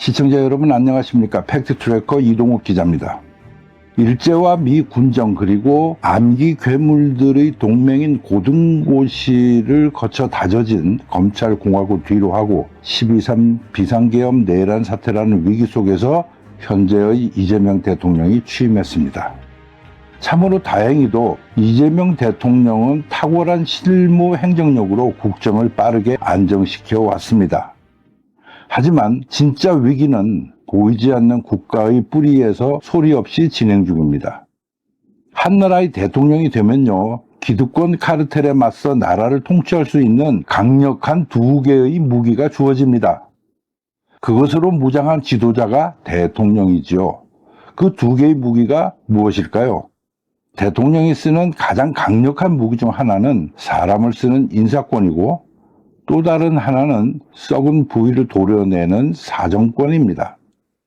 시청자 여러분 안녕하십니까? 팩트트래커 이동욱 기자입니다. 일제와 미 군정 그리고 암기 괴물들의 동맹인 고등고시를 거쳐 다져진 검찰공화국 뒤로 하고 12.3 비상계엄 내란 사태라는 위기 속에서 현재의 이재명 대통령이 취임했습니다. 참으로 다행히도 이재명 대통령은 탁월한 실무 행정력으로 국정을 빠르게 안정시켜 왔습니다. 하지만 진짜 위기는 보이지 않는 국가의 뿌리에서 소리 없이 진행 중입니다. 한 나라의 대통령이 되면요, 기득권 카르텔에 맞서 나라를 통치할 수 있는 강력한 두 개의 무기가 주어집니다. 그것으로 무장한 지도자가 대통령이지요. 그 두 개의 무기가 무엇일까요? 대통령이 쓰는 가장 강력한 무기 중 하나는 사람을 쓰는 인사권이고 또 다른 하나는 썩은 부위를 도려내는 사정권입니다.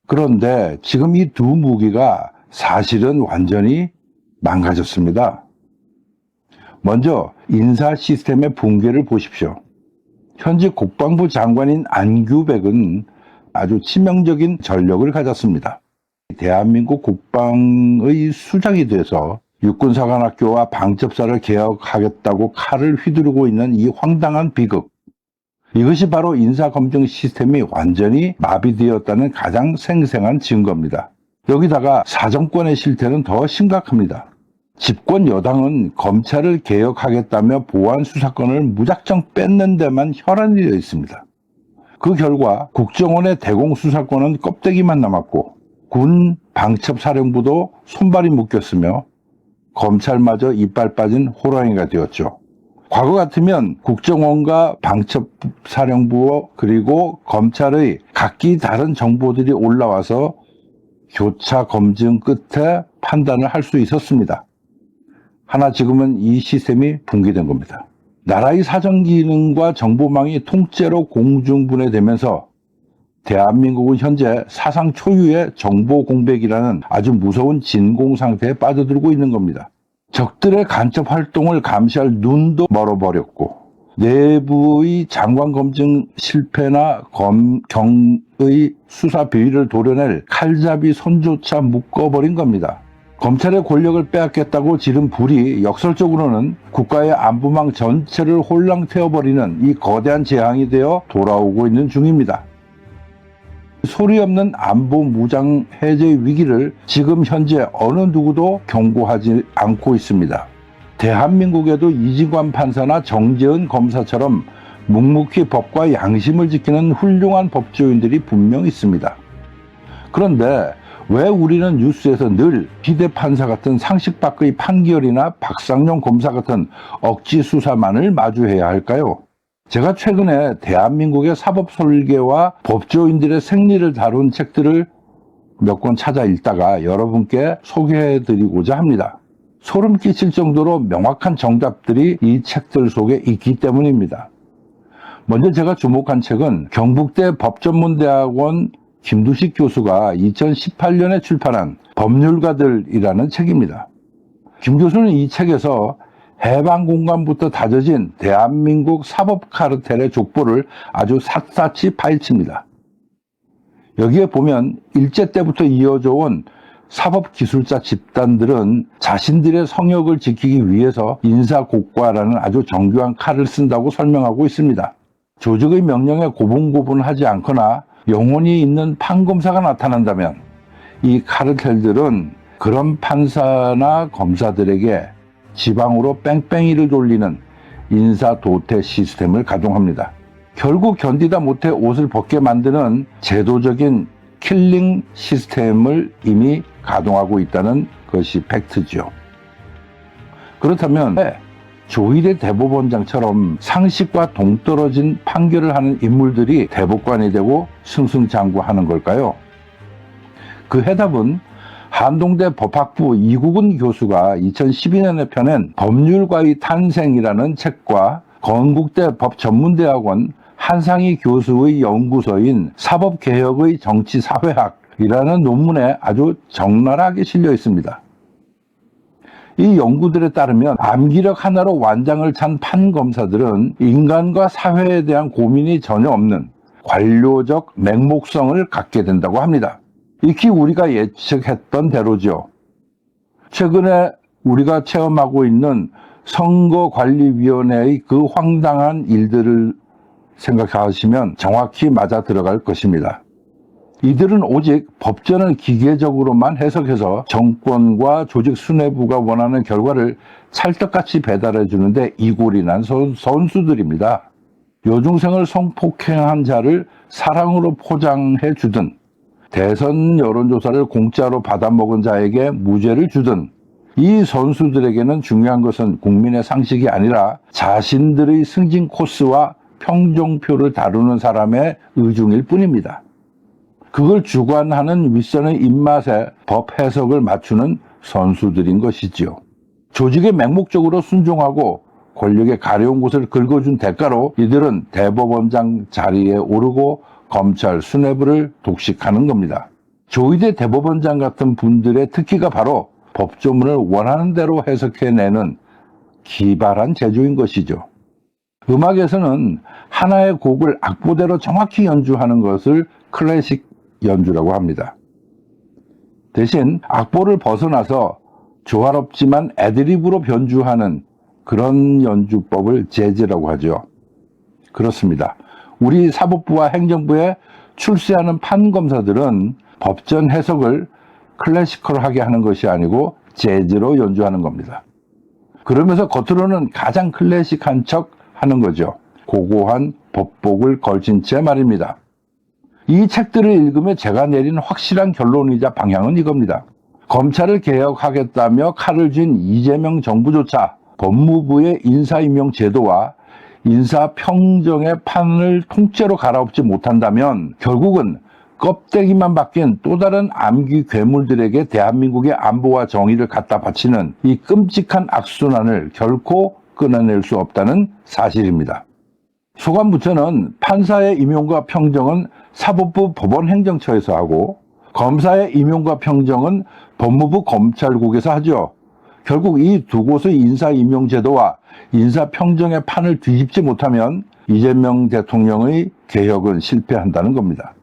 그런데 지금 이 두 무기가 사실은 완전히 망가졌습니다. 먼저 인사 시스템의 붕괴를 보십시오. 현재 국방부 장관인 안규백은 아주 치명적인 전력을 가졌습니다. 대한민국 국방의 수장이 돼서 육군사관학교와 방첩사를 개혁하겠다고 칼을 휘두르고 있는 이 황당한 비극. 이것이 바로 인사검증 시스템이 완전히 마비되었다는 가장 생생한 증거입니다. 여기다가 사정권의 실태는 더 심각합니다. 집권 여당은 검찰을 개혁하겠다며 보안 수사권을 무작정 뺏는 데만 혈안이 되어 있습니다. 그 결과 국정원의 대공 수사권은 껍데기만 남았고 군 방첩사령부도 손발이 묶였으며 검찰마저 이빨 빠진 호랑이가 되었죠. 과거 같으면 국정원과 방첩사령부 그리고 검찰의 각기 다른 정보들이 올라와서 교차 검증 끝에 판단을 할 수 있었습니다. 하나 지금은 이 시스템이 붕괴된 겁니다. 나라의 사정기능과 정보망이 통째로 공중분해되면서 대한민국은 현재 사상 초유의 정보 공백이라는 아주 무서운 진공 상태에 빠져들고 있는 겁니다. 적들의 간첩 활동을 감시할 눈도 멀어버렸고 내부의 장관 검증 실패나 경의 수사 비위를 도려낼 칼잡이 손조차 묶어버린 겁니다. 검찰의 권력을 빼앗겠다고 지른 불이 역설적으로는 국가의 안보망 전체를 홀랑 태워버리는 이 거대한 재앙이 되어 돌아오고 있는 중입니다. 소리 없는 안보 무장 해제 위기를 지금 현재 어느 누구도 경고하지 않고 있습니다. 대한민국에도 이진관 판사나 정재은 검사처럼 묵묵히 법과 양심을 지키는 훌륭한 법조인들이 분명 있습니다. 그런데 왜 우리는 뉴스에서 늘 비대 판사 같은 상식 밖의 판결이나 박상용 검사 같은 억지 수사만을 마주해야 할까요? 제가 최근에 대한민국의 사법 설계와 법조인들의 생리를 다룬 책들을 몇 권 찾아 읽다가 여러분께 소개해드리고자 합니다. 소름 끼칠 정도로 명확한 정답들이 이 책들 속에 있기 때문입니다. 먼저 제가 주목한 책은 경북대 법전문대학원 김두식 교수가 2018년에 출판한 법률가들이라는 책입니다. 김 교수는 이 책에서 해방 공간부터 다져진 대한민국 사법 카르텔의 족보를 아주 샅샅이 파헤칩니다. 여기에 보면 일제 때부터 이어져 온 사법기술자 집단들은 자신들의 성역을 지키기 위해서 인사고과라는 아주 정교한 칼을 쓴다고 설명하고 있습니다. 조직의 명령에 고분고분하지 않거나 영혼이 있는 판검사가 나타난다면 이 카르텔들은 그런 판사나 검사들에게 지방으로 뺑뺑이를 돌리는 인사도태 시스템을 가동합니다. 결국 견디다 못해 옷을 벗게 만드는 제도적인 킬링 시스템을 이미 가동하고 있다는 것이 팩트죠. 그렇다면 왜 조일의 대법원장처럼 상식과 동떨어진 판결을 하는 인물들이 대법관이 되고 승승장구하는 걸까요? 그 해답은 한동대 법학부 이국은 교수가 2012년에 펴낸 법률가의 탄생이라는 책과 건국대 법전문대학원 한상희 교수의 연구소인 사법개혁의 정치사회학이라는 논문에 아주 적나라하게 실려 있습니다. 이 연구들에 따르면 암기력 하나로 완장을 찬 판검사들은 인간과 사회에 대한 고민이 전혀 없는 관료적 맹목성을 갖게 된다고 합니다. 익히 우리가 예측했던 대로죠. 최근에 우리가 체험하고 있는 선거관리위원회의 그 황당한 일들을 생각하시면 정확히 맞아 들어갈 것입니다. 이들은 오직 법전을 기계적으로만 해석해서 정권과 조직 수뇌부가 원하는 결과를 찰떡같이 배달해 주는데 이골이 난 선수들입니다. 여중생을 성폭행한 자를 사랑으로 포장해 주든, 대선 여론조사를 공짜로 받아먹은 자에게 무죄를 주든, 이 선수들에게는 중요한 것은 국민의 상식이 아니라 자신들의 승진 코스와 평정표를 다루는 사람의 의중일 뿐입니다. 그걸 주관하는 윗선의 입맛에 법 해석을 맞추는 선수들인 것이지요. 조직에 맹목적으로 순종하고 권력의 가려운 곳을 긁어준 대가로 이들은 대법원장 자리에 오르고 검찰 수뇌부를 독식하는 겁니다. 조희대 대법원장 같은 분들의 특기가 바로 법조문을 원하는 대로 해석해내는 기발한 재주인 것이죠. 음악에서는 하나의 곡을 악보대로 정확히 연주하는 것을 클래식 연주라고 합니다. 대신 악보를 벗어나서 조화롭지만 애드리브로 변주하는 그런 연주법을 재즈라고 하죠. 그렇습니다. 우리 사법부와 행정부에 출세하는 판검사들은 법전 해석을 클래시컬하게 하는 것이 아니고 재즈로 연주하는 겁니다. 그러면서 겉으로는 가장 클래식한 척 하는 거죠. 고고한 법복을 걸친 채 말입니다. 이 책들을 읽으며 제가 내린 확실한 결론이자 방향은 이겁니다. 검찰을 개혁하겠다며 칼을 쥔 이재명 정부조차 법무부의 인사임용 제도와 인사평정의 판을 통째로 갈아엎지 못한다면 결국은 껍데기만 바뀐 또 다른 암기 괴물들에게 대한민국의 안보와 정의를 갖다 바치는 이 끔찍한 악순환을 결코 끊어낼 수 없다는 사실입니다. 소관부처는 판사의 임용과 평정은 사법부 법원행정처에서 하고 검사의 임용과 평정은 법무부 검찰국에서 하죠. 결국 이 두 곳의 인사임용제도와 인사평정의 판을 뒤집지 못하면 이재명 대통령의 개혁은 실패한다는 겁니다.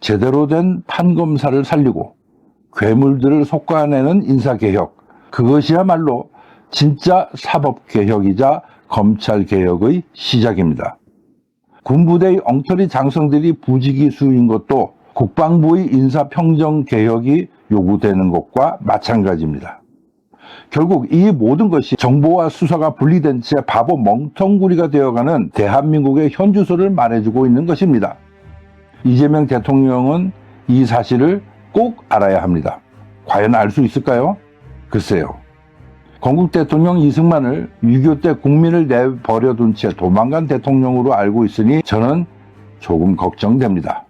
제대로 된 판검사를 살리고 괴물들을 솎아내는 인사개혁, 그것이야말로 진짜 사법개혁이자 검찰개혁의 시작입니다. 군부대의 엉터리 장성들이 부지기수인 것도 국방부의 인사평정개혁이 요구되는 것과 마찬가지입니다. 결국 이 모든 것이 정보와 수사가 분리된 채 바보 멍텅구리가 되어가는 대한민국의 현주소를 말해주고 있는 것입니다. 이재명 대통령은 이 사실을 꼭 알아야 합니다. 과연 알 수 있을까요? 글쎄요. 건국 대통령 이승만을 6.25 때 국민을 내버려둔 채 도망간 대통령으로 알고 있으니 저는 조금 걱정됩니다.